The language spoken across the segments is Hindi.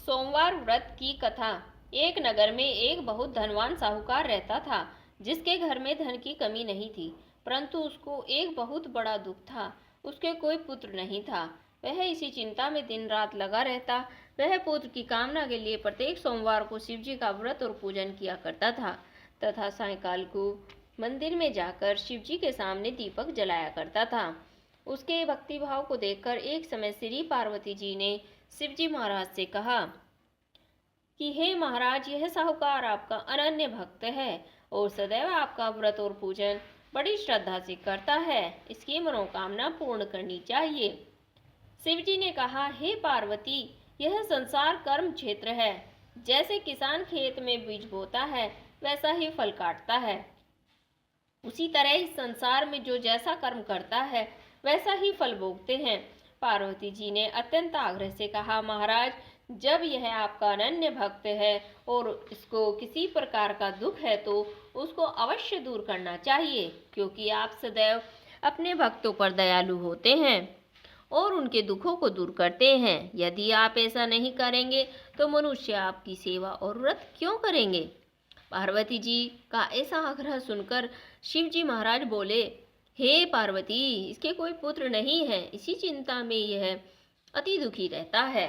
सोमवार व्रत की कथा। एक नगर में एक बहुत धनवान साहूकार रहता था, जिसके घर में धन की कमी नहीं थी, परंतु उसको एक बहुत बड़ा दुख था। उसके कोई पुत्र नहीं था। वह इसी चिंता में दिन रात लगा रहता। वह पुत्र की कामना के लिए प्रत्येक सोमवार को शिव जी का व्रत और पूजन किया करता था तथा सायंकाल को मंदिर में जाकर शिव जी के सामने दीपक जलाया करता था। उसके भक्तिभाव को देखकर एक समय श्री पार्वती जी ने शिव जी महाराज से कहा कि हे महाराज, यह साहूकार आपका अनन्य भक्त है और सदैव आपका व्रत और पूजन बड़ी श्रद्धा से करता है। इसकी मनोकामना पूर्ण करनी चाहिए। शिव जी ने कहा, हे पार्वती, यह संसार कर्म क्षेत्र है। जैसे किसान खेत में बीज बोता है, वैसा ही फल काटता है। उसी तरह इस संसार में जो जैसा कर्म करता है, वैसा ही फल भोगते हैं। पार्वती जी ने अत्यंत आग्रह से कहा, महाराज, जब यह आपका अनन्य भक्त है और इसको किसी प्रकार का दुख है तो उसको अवश्य दूर करना चाहिए, क्योंकि आप सदैव अपने भक्तों पर दयालु होते हैं और उनके दुखों को दूर करते हैं। यदि आप ऐसा नहीं करेंगे तो मनुष्य आपकी सेवा और व्रत क्यों करेंगे? पार्वती जी का ऐसा आग्रह सुनकर शिव जी महाराज बोले, हे पार्वती, इसके कोई पुत्र नहीं है। इसी चिंता में यह अति दुखी रहता है।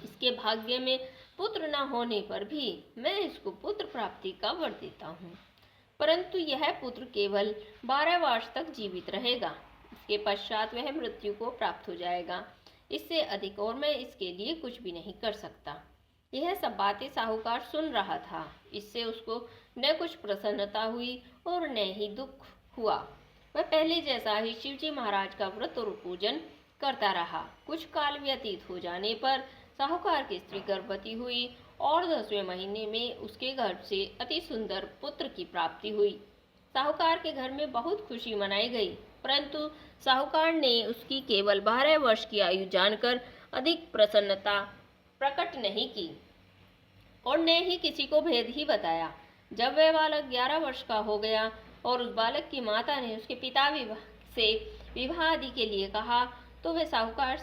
इसके भाग्य में पुत्र न होने पर भी मैं इसको पुत्र प्राप्ति का वर देता हूँ, परंतु यह पुत्र केवल 12 वर्ष तक जीवित रहेगा। इसके पश्चात वह मृत्यु को प्राप्त हो जाएगा। इससे अधिक और मैं इसके लिए कुछ भी नहीं कर सकता। यह सब बातें साहूकार सुन रहा था। इससे उसको न कुछ प्रसन्नता हुई और न ही दुख हुआ। वह पहले जैसा ही शिवजी महाराज का व्रत और पूजन करता रहा। कुछ काल व्यतीत हो जाने पर साहूकार की स्त्री गर्भवती हुई और 10वें महीने में उसके गर्भ से अति सुंदर पुत्र की प्राप्ति हुई। साहूकार के घर में बहुत खुशी मनाई गई, परंतु साहूकार ने उसकी केवल 12 वर्ष की आयु जानकर अधिक प्रसन्नता प्रकट नहीं की और न ही किसी को भेद ही बताया। जब वह बालक 11 वर्ष का हो गया और उस बालक की माता ने उसके पिता से विवाह आदि के लिए कहा, तो वह साहूकार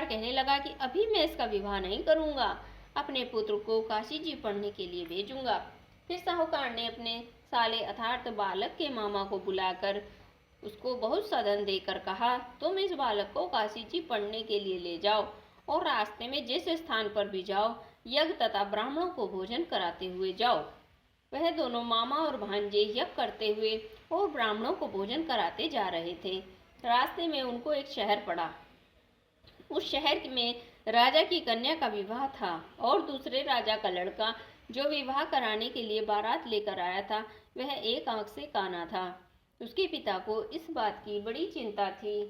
कहने लगा कि अभी मैं इसका विवाह नहीं करूंगा, अपने पुत्र को काशी जी पढ़ने के लिए भेजूंगा। फिर साहूकार ने अपने साले अर्थात बालक के मामा को बुलाकर उसको बहुत सा धन देकर कहा, तुम इस बालक को काशी जी पढ़ने के लिए ले जाओ और रास्ते में जिस स्थान पर भी जाओ, यज्ञ तथा ब्राह्मणों को भोजन कराते हुए जाओ। वह दोनों मामा और भांजे यज्ञ करते हुए और ब्राह्मणों को भोजन कराते जा रहे थे। रास्ते में उनको एक शहर पड़ा। उस शहर में राजा की कन्या का विवाह था और दूसरे राजा का लड़का जो विवाह कराने के लिए बारात लेकर आया था, वह एक आंख से काना था। उसके पिता को इस बात की बड़ी चिंता थी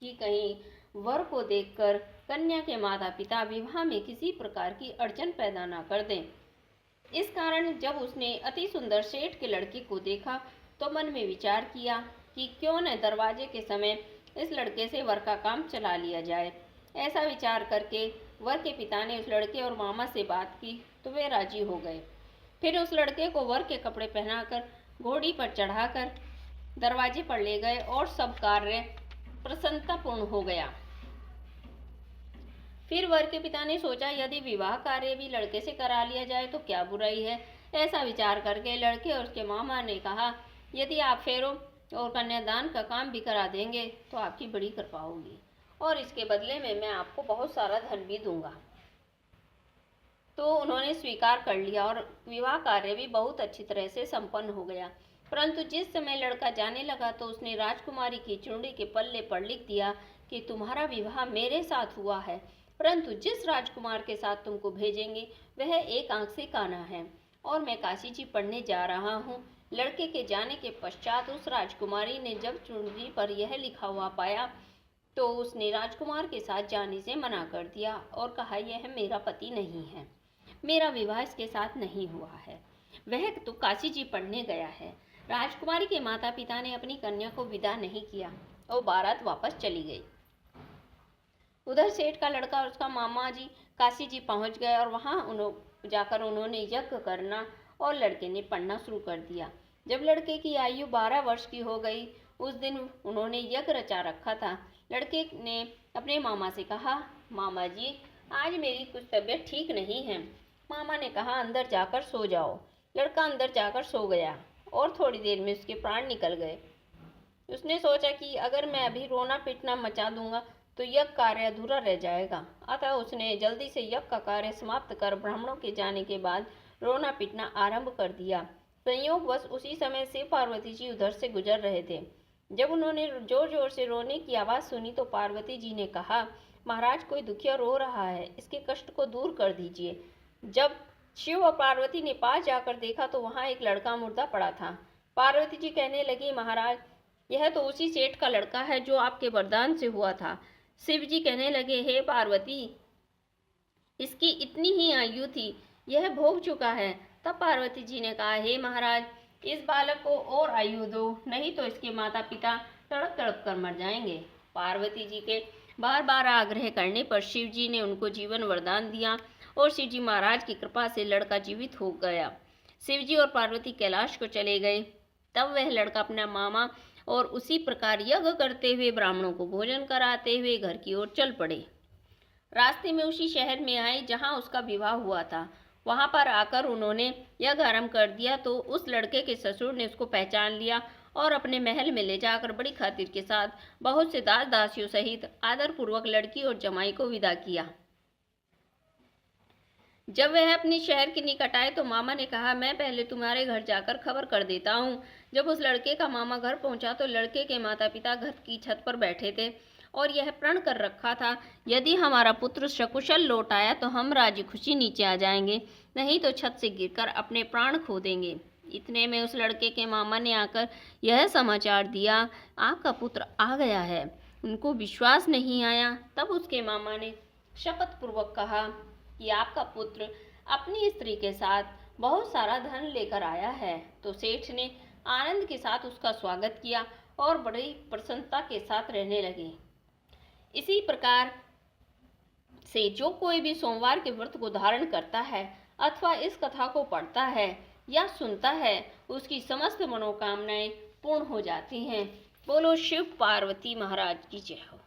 कि कहीं वर को देखकर कन्या के माता पिता विवाह में किसी प्रकार की अड़चन पैदा न कर दें। इस कारण जब उसने अति सुंदर सेठ के लड़के को देखा तो मन में विचार किया कि क्यों न दरवाजे के समय इस लड़के से वर का काम चला लिया जाए। ऐसा विचार करके वर के पिता ने उस लड़के और मामा से बात की तो वे राजी हो गए। फिर उस लड़के को वर के कपड़े पहनाकर घोड़ी पर चढ़ाकर दरवाजे पर ले गए और सब कार्य प्रसन्नतापूर्ण हो गया। फिर वर के पिता ने सोचा, यदि विवाह कार्य भी लड़के से करा लिया जाए तो क्या बुराई है। ऐसा विचार करके लड़के और उसके मामा ने कहा, यदि आप फेरों और कन्यादान का काम भी करा देंगे तो आपकी बड़ी कृपा होगी और इसके बदले में मैं आपको बहुत सारा धन भी दूंगा। तो उन्होंने स्वीकार कर लिया और विवाह कार्य भी बहुत अच्छी तरह से संपन्न हो गया। परंतु जिस समय लड़का जाने लगा तो उसने राजकुमारी की चुंडी के पल्ले पर लिख दिया कि तुम्हारा विवाह मेरे साथ हुआ है, परंतु जिस राजकुमार के साथ तुमको भेजेंगे वह एक आंख से काना है और मैं काशी जी पढ़ने जा रहा हूँ। लड़के के जाने के पश्चात उस राजकुमारी ने जब चुंडी पर यह लिखा हुआ पाया तो उसने राजकुमार के साथ जाने से मना कर दिया और कहा, यह मेरा पति नहीं है, मेरा विवाह इसके साथ नहीं हुआ है, वह तो काशी जी पढ़ने गया है। राजकुमारी के माता पिता ने अपनी कन्या को विदा नहीं किया और बारात वापस चली गई। उधर सेठ का लड़का और उसका मामा जी काशी जी पहुंच गए और वहां जाकर उन्होंने यज्ञ करना और लड़के ने पढ़ना शुरू कर दिया। जब लड़के की आयु 12 वर्ष की हो गई उस दिन उन्होंने यज्ञ रचा रखा था। लड़के ने अपने मामा से कहा, मामा जी, आज मेरी कुछ तबीयत ठीक नहीं है। मामा ने कहा, अंदर जाकर सो जाओ। लड़का अंदर जाकर सो गया और थोड़ी देर में उसके प्राण निकल गए। उसने सोचा कि अगर मैं अभी रोना पीटना मचा दूंगा तो यज्ञ कार्य अधूरा रह जाएगा। अतः उसने जल्दी से यज्ञ का कार्य समाप्त कर ब्राह्मणों के जाने के बाद रोना पीटना आरंभ कर दिया। संयोगवश उसी समय शिव पार्वती जी उधर से गुजर रहे थे। जब उन्होंने जोर जोर से रोने की आवाज़ सुनी तो पार्वती जी ने कहा, महाराज, कोई दुखिया रो रहा है, इसके कष्ट को दूर कर दीजिए। जब शिव और पार्वती ने पास जाकर देखा तो वहाँ एक लड़का मुर्दा पड़ा था। पार्वती जी कहने लगी, महाराज, यह तो उसी सेठ का लड़का है जो आपके वरदान से हुआ था। शिव जी कहने लगे, हे पार्वती, इसकी इतनी ही आयु थी, यह भोग चुका है। तब पार्वती जी ने कहा, हे महाराज, इस बालक को और आयु दो, नहीं तो इसके माता पिता तड़प तड़प कर मर जाएंगे। पार्वती जी के बार बार आग्रह करने पर शिव जी ने उनको जीवन वरदान दिया और शिव जी महाराज की कृपा से लड़का जीवित हो गया। शिव जी और पार्वती कैलाश को चले गए। तब वह लड़का अपना मामा और उसी प्रकार यज्ञ करते हुए ब्राह्मणों को भोजन कराते हुए घर की ओर चल पड़े। रास्ते में उसी शहर में आए जहां उसका विवाह हुआ था। वहां पर आकर उन्होंने यज्ञ आरंभ कर दिया तो उस लड़के के ससुर ने उसको पहचान लिया और अपने महल में ले जाकर बड़ी खातिर के साथ बहुत से दास दासियों सहित आदरपूर्वक लड़की और जमाई को विदा किया। जब वह अपने शहर के निकट आए तो मामा ने कहा, मैं पहले तुम्हारे घर जाकर खबर कर देता हूँ। जब उस लड़के का मामा घर पहुंचा तो लड़के के माता पिता घर की छत पर बैठे थे और यह प्रण कर रखा था, यदि हमारा पुत्र सकुशल लौट आया तो हम राजी खुशी नीचे आ जाएंगे, नहीं तो छत से गिरकर अपने प्राण खो देंगे। इतने में उस लड़के के मामा ने आकर यह समाचार दिया, आपका पुत्र आ गया है। उनको विश्वास नहीं आया। तब उसके मामा ने शपथ पूर्वक कहा कि आपका पुत्र अपनी स्त्री के साथ बहुत सारा धन लेकर आया है। तो सेठ ने आनंद के साथ उसका स्वागत किया और बड़ी प्रसन्नता के साथ रहने लगे। इसी प्रकार से जो कोई भी सोमवार के व्रत को धारण करता है अथवा इस कथा को पढ़ता है या सुनता है, उसकी समस्त मनोकामनाएं पूर्ण हो जाती हैं। बोलो शिव पार्वती महाराज की जय हो।